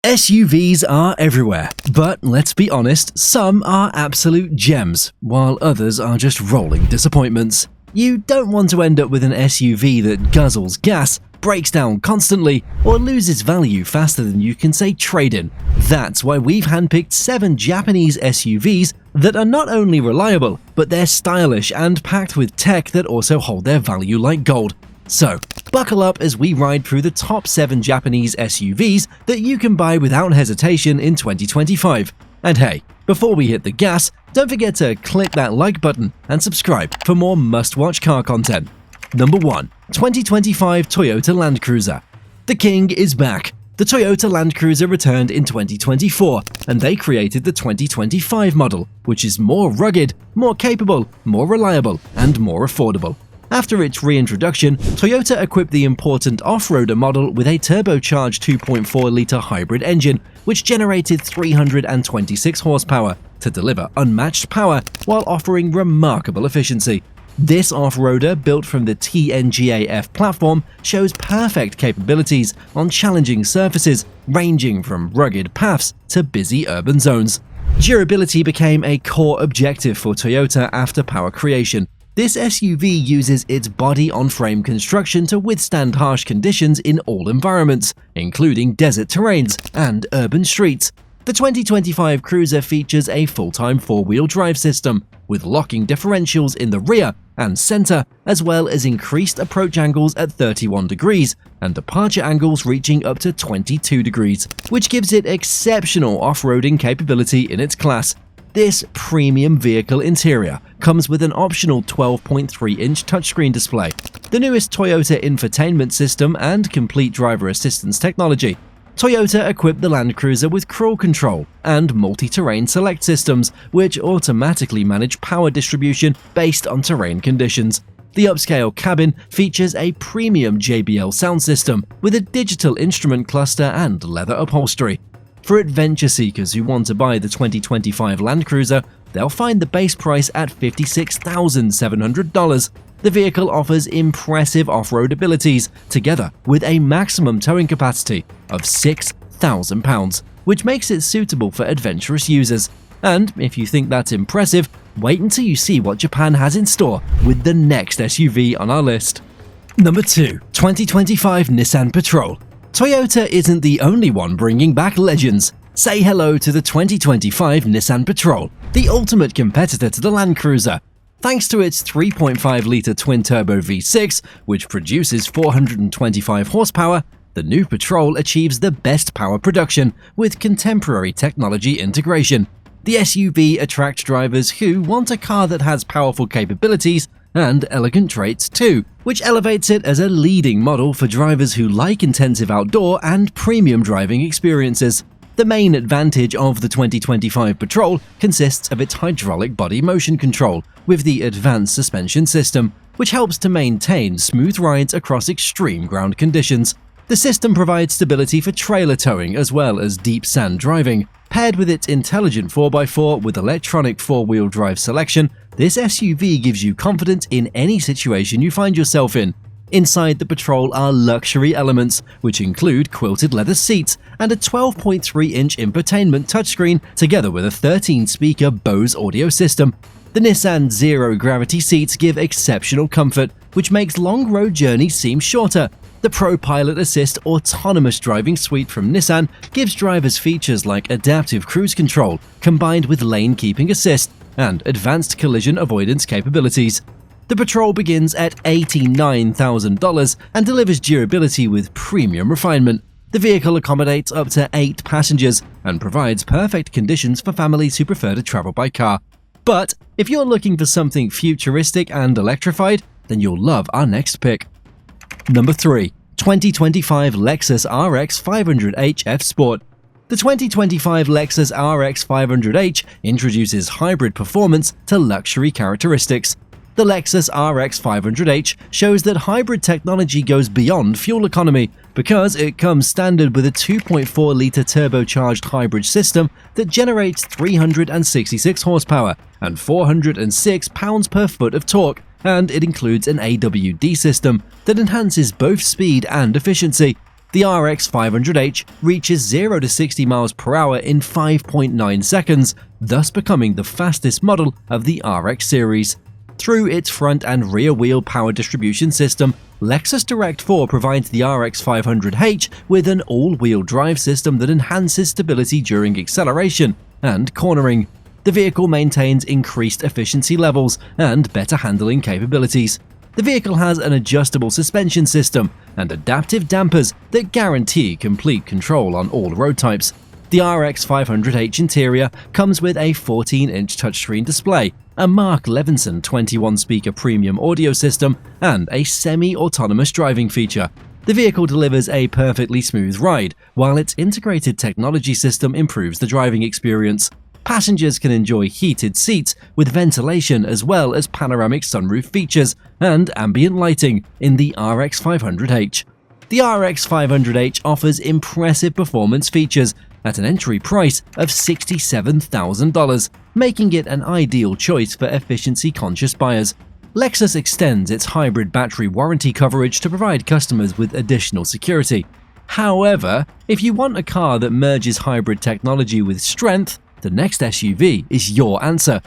SUVs are everywhere, but let's be honest, some are absolute gems, while others are just rolling disappointments. You don't want to end up with an SUV that guzzles gas, breaks down constantly, or loses value faster than you can say trade-in. That's why we've handpicked 7 Japanese SUVs that are not only reliable, but they're stylish and packed with tech that also hold their value like gold. So, buckle up as we ride through the top 7 Japanese SUVs that you can buy without hesitation in 2025. And hey, before we hit the gas, don't forget to click that like button and subscribe for more must-watch car content. Number 1. 2025 Toyota Landcruiser. The king is back. The Toyota Landcruiser returned in 2024, and they created the 2025 model, which is more rugged, more capable, more reliable, and more affordable. After its reintroduction, Toyota equipped the important off-roader model with a turbocharged 2.4-litre hybrid engine, which generated 326 horsepower to deliver unmatched power while offering remarkable efficiency. This off-roader, built from the TNGA-F platform, shows perfect capabilities on challenging surfaces, ranging from rugged paths to busy urban zones. Durability became a core objective for Toyota after power creation. This SUV uses its body-on-frame construction to withstand harsh conditions in all environments, including desert terrains and urban streets. The 2025 Cruiser features a full-time 4-wheel drive system, with locking differentials in the rear and center, as well as increased approach angles at 31 degrees and departure angles reaching up to 22 degrees, which gives it exceptional off-roading capability in its class. This premium vehicle interior comes with an optional 12.3-inch touchscreen display, the newest Toyota infotainment system, and complete driver assistance technology. Toyota equipped the Landcruiser with cruise control and multi-terrain select systems, which automatically manage power distribution based on terrain conditions. The upscale cabin features a premium JBL sound system with a digital instrument cluster and leather upholstery. For adventure seekers who want to buy the 2025 Landcruiser, they'll find the base price at $56,700. The vehicle offers impressive off-road abilities, together with a maximum towing capacity of 6,000 pounds, which makes it suitable for adventurous users. And if you think that's impressive, wait until you see what Japan has in store with the next SUV on our list. Number 2. 2025 Nissan Patrol. Toyota isn't the only one bringing back legends. Say hello to the 2025 Nissan Patrol, the ultimate competitor to the Landcruiser. Thanks to its 3.5-litre twin-turbo V6, which produces 425 horsepower, the new Patrol achieves the best power production with contemporary technology integration. The SUV attracts drivers who want a car that has powerful capabilities and elegant traits too, which elevates it as a leading model for drivers who like intensive outdoor and premium driving experiences. The main advantage of the 2025 Patrol consists of its hydraulic body motion control with the advanced suspension system, which helps to maintain smooth rides across extreme ground conditions. The system provides stability for trailer towing as well as deep sand driving. Paired with its intelligent 4x4 with electronic 4-wheel drive selection, this SUV gives you confidence in any situation you find yourself in. Inside the Patrol are luxury elements, which include quilted leather seats and a 12.3-inch infotainment touchscreen together with a 13-speaker Bose audio system. The Nissan zero-gravity seats give exceptional comfort, which makes long road journeys seem shorter. The Pro Pilot Assist autonomous driving suite from Nissan gives drivers features like adaptive cruise control, combined with lane keeping assist and advanced collision avoidance capabilities. The Patrol begins at $89,000 and delivers durability with premium refinement. The vehicle accommodates up to 8 passengers and provides perfect conditions for families who prefer to travel by car. But if you're looking for something futuristic and electrified, then you'll love our next pick. Number 3. 2025 Lexus RX 500h F Sport. The 2025 Lexus RX 500h introduces hybrid performance to luxury characteristics. The Lexus RX 500h shows that hybrid technology goes beyond fuel economy because it comes standard with a 2.4-litre turbocharged hybrid system that generates 366 horsepower and 406 pounds-per-foot of torque, and it includes an AWD system that enhances both speed and efficiency. The RX 500h reaches 0 to 60 miles per hour in 5.9 seconds, thus becoming the fastest model of the RX series. Through its front and rear wheel power distribution system, Lexus Direct 4 provides the RX 500h with an all-wheel drive system that enhances stability during acceleration and cornering. The vehicle maintains increased efficiency levels and better handling capabilities. The vehicle has an adjustable suspension system and adaptive dampers that guarantee complete control on all road types. The RX 500h interior comes with a 14-inch touchscreen display, a Mark Levinson 21-speaker premium audio system, and a semi-autonomous driving feature. The vehicle delivers a perfectly smooth ride, while its integrated technology system improves the driving experience. Passengers can enjoy heated seats with ventilation as well as panoramic sunroof features and ambient lighting in the RX 500h. The RX 500h offers impressive performance features at an entry price of $67,000, making it an ideal choice for efficiency-conscious buyers. Lexus extends its hybrid battery warranty coverage to provide customers with additional security. However, if you want a car that merges hybrid technology with strength, the next SUV is your answer.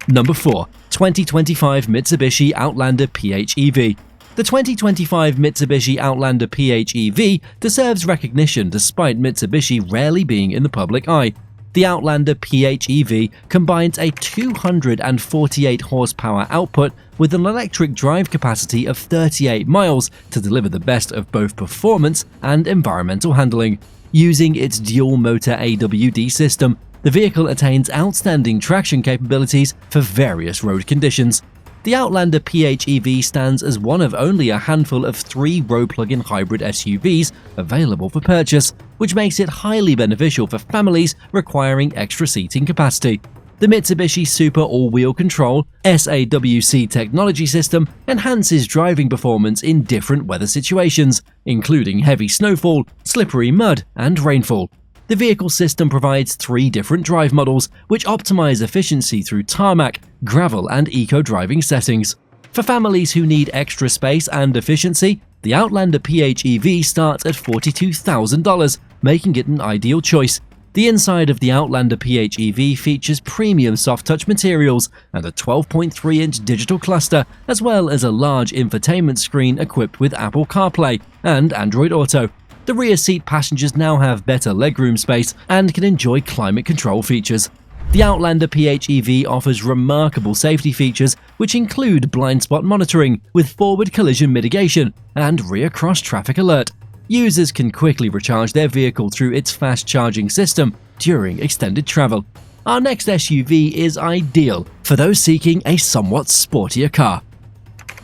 Number 4. 2025 Mitsubishi Outlander PHEV. The 2025 Mitsubishi Outlander PHEV deserves recognition despite Mitsubishi rarely being in the public eye. The Outlander PHEV combines a 248 horsepower output with an electric drive capacity of 38 miles to deliver the best of both performance and environmental handling. Using its dual-motor AWD system, the vehicle attains outstanding traction capabilities for various road conditions. The Outlander PHEV stands as one of only a handful of 3 road plug-in hybrid SUVs available for purchase, which makes it highly beneficial for families requiring extra seating capacity. The Mitsubishi Super All-Wheel Control SAWC technology system enhances driving performance in different weather situations, including heavy snowfall, slippery mud, and rainfall. The vehicle system provides 3 different drive models, which optimize efficiency through tarmac, gravel, and eco-driving settings. For families who need extra space and efficiency, the Outlander PHEV starts at $42,000, making it an ideal choice. The inside of the Outlander PHEV features premium soft-touch materials and a 12.3-inch digital cluster, as well as a large infotainment screen equipped with Apple CarPlay and Android Auto. The rear seat passengers now have better legroom space and can enjoy climate control features. The Outlander PHEV offers remarkable safety features, which include blind spot monitoring with forward collision mitigation and rear cross-traffic alert. Users can quickly recharge their vehicle through its fast-charging system during extended travel. Our next SUV is ideal for those seeking a somewhat sportier car.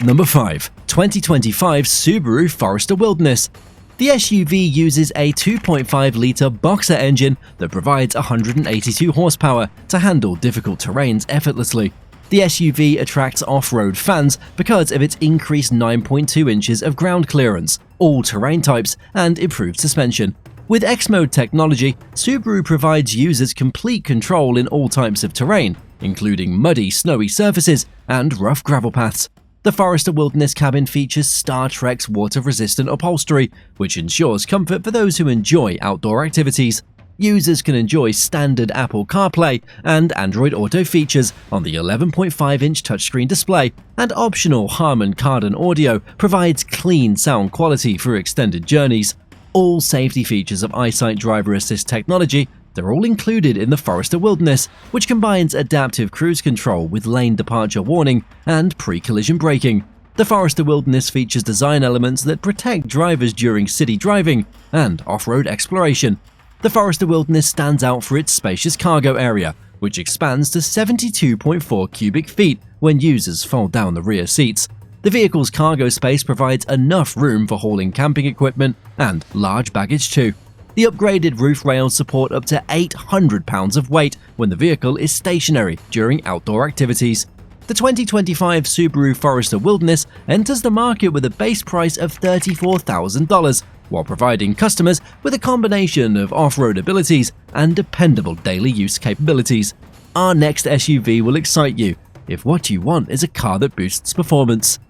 Number 5. 2025 Subaru Forester Wilderness. The SUV uses a 2.5-liter boxer engine that provides 182 horsepower to handle difficult terrains effortlessly. The SUV attracts off-road fans because of its increased 9.2 inches of ground clearance, all terrain types, and improved suspension. With X-Mode technology, Subaru provides users complete control in all types of terrain, including muddy, snowy surfaces and rough gravel paths. The Forester Wilderness cabin features Star Trek's water-resistant upholstery, which ensures comfort for those who enjoy outdoor activities. Users can enjoy standard Apple CarPlay and Android Auto features on the 11.5-inch touchscreen display, and optional Harman Kardon audio provides clean sound quality for extended journeys. All safety features of EyeSight driver assist technology, they're all included in the Forester Wilderness, which combines adaptive cruise control with lane departure warning and pre-collision braking. The Forester Wilderness features design elements that protect drivers during city driving and off-road exploration. The Forester Wilderness stands out for its spacious cargo area, which expands to 72.4 cubic feet when users fold down the rear seats. The vehicle's cargo space provides enough room for hauling camping equipment and large baggage too. The upgraded roof rails support up to 800 pounds of weight when the vehicle is stationary during outdoor activities. The 2025 Subaru Forester Wilderness enters the market with a base price of $34,000, while providing customers with a combination of off-road abilities and dependable daily use capabilities. Our next SUV will excite you if what you want is a car that boosts performance.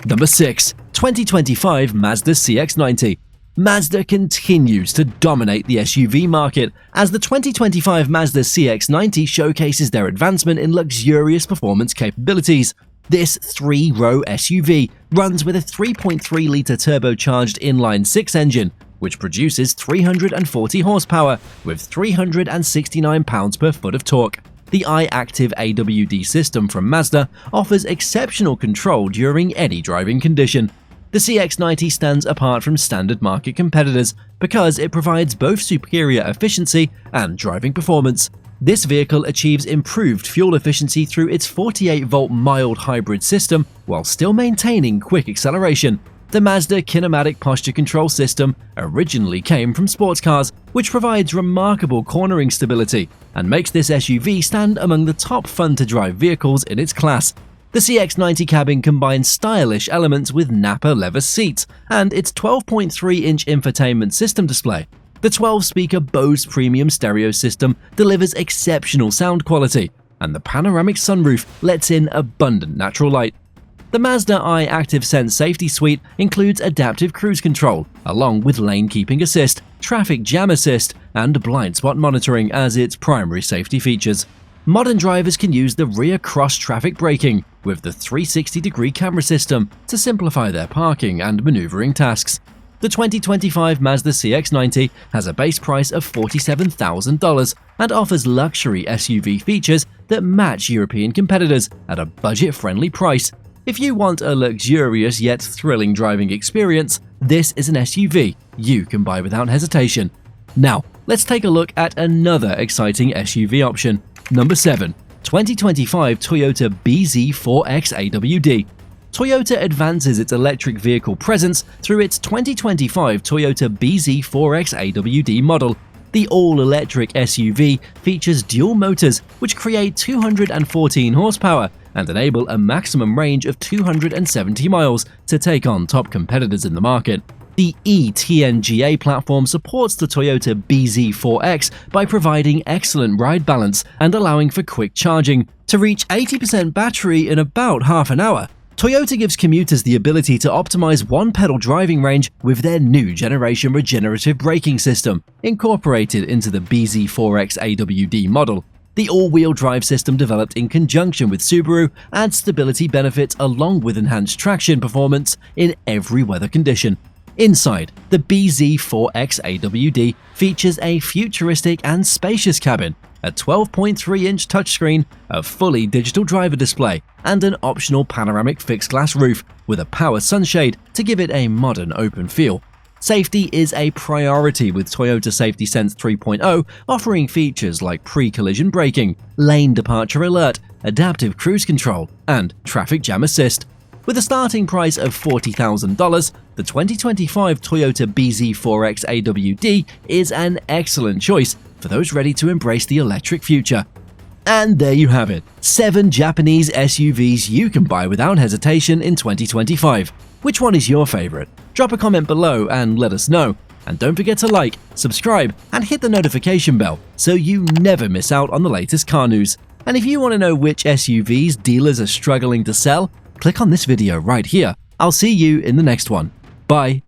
Number 6. 2025 Mazda CX-90. Mazda continues to dominate the SUV market as the 2025 Mazda CX-90 showcases their advancement in luxurious performance capabilities. This three-row SUV runs with a 3.3-litre turbocharged inline-six engine, which produces 340 horsepower with 369 pounds-per-foot of torque. The iActive AWD system from Mazda offers exceptional control during any driving condition. The CX-90 stands apart from standard market competitors because it provides both superior efficiency and driving performance. This vehicle achieves improved fuel efficiency through its 48-volt mild hybrid system while still maintaining quick acceleration. The Mazda Kinematic Posture Control System originally came from sports cars, which provides remarkable cornering stability and makes this SUV stand among the top fun-to-drive vehicles in its class. The CX-90 cabin combines stylish elements with Napa leather seats and its 12.3-inch infotainment system display. The 12-speaker Bose premium stereo system delivers exceptional sound quality, and the panoramic sunroof lets in abundant natural light. The Mazda iActive Sense safety suite includes adaptive cruise control, along with lane keeping assist, traffic jam assist, and blind spot monitoring as its primary safety features. Modern drivers can use the rear cross-traffic braking with the 360-degree camera system to simplify their parking and maneuvering tasks. The 2025 Mazda CX-90 has a base price of $47,000 and offers luxury SUV features that match European competitors at a budget-friendly price. If you want a luxurious yet thrilling driving experience, this is an SUV you can buy without hesitation. Now, let's take a look at another exciting SUV option. Number 7. 2025 Toyota bZ4X AWD. Toyota advances its electric vehicle presence through its 2025 Toyota bZ4X AWD model. The all-electric SUV features dual motors which create 214 horsepower and enable a maximum range of 270 miles to take on top competitors in the market. The eTNGA platform supports the Toyota bZ4X by providing excellent ride balance and allowing for quick charging. To reach 80% battery in about half an hour, Toyota gives commuters the ability to optimize one-pedal driving range with their new generation regenerative braking system, incorporated into the bZ4X AWD model. The all-wheel drive system developed in conjunction with Subaru adds stability benefits along with enhanced traction performance in every weather condition. Inside, the bZ4X AWD features a futuristic and spacious cabin, a 12.3-inch touchscreen, a fully digital driver display, and an optional panoramic fixed-glass roof with a power sunshade to give it a modern open feel. Safety is a priority with Toyota Safety Sense 3.0 offering features like pre-collision braking, lane departure alert, adaptive cruise control, and traffic jam assist. With a starting price of $40,000, the 2025 Toyota bZ4X AWD is an excellent choice for those ready to embrace the electric future. And there you have it, 7 Japanese SUVs you can buy without hesitation in 2025. Which one is your favorite? Drop a comment below and let us know. And don't forget to like, subscribe, and hit the notification bell so you never miss out on the latest car news. And if you want to know which SUVs dealers are struggling to sell, click on this video right here. I'll see you in the next one. Bye.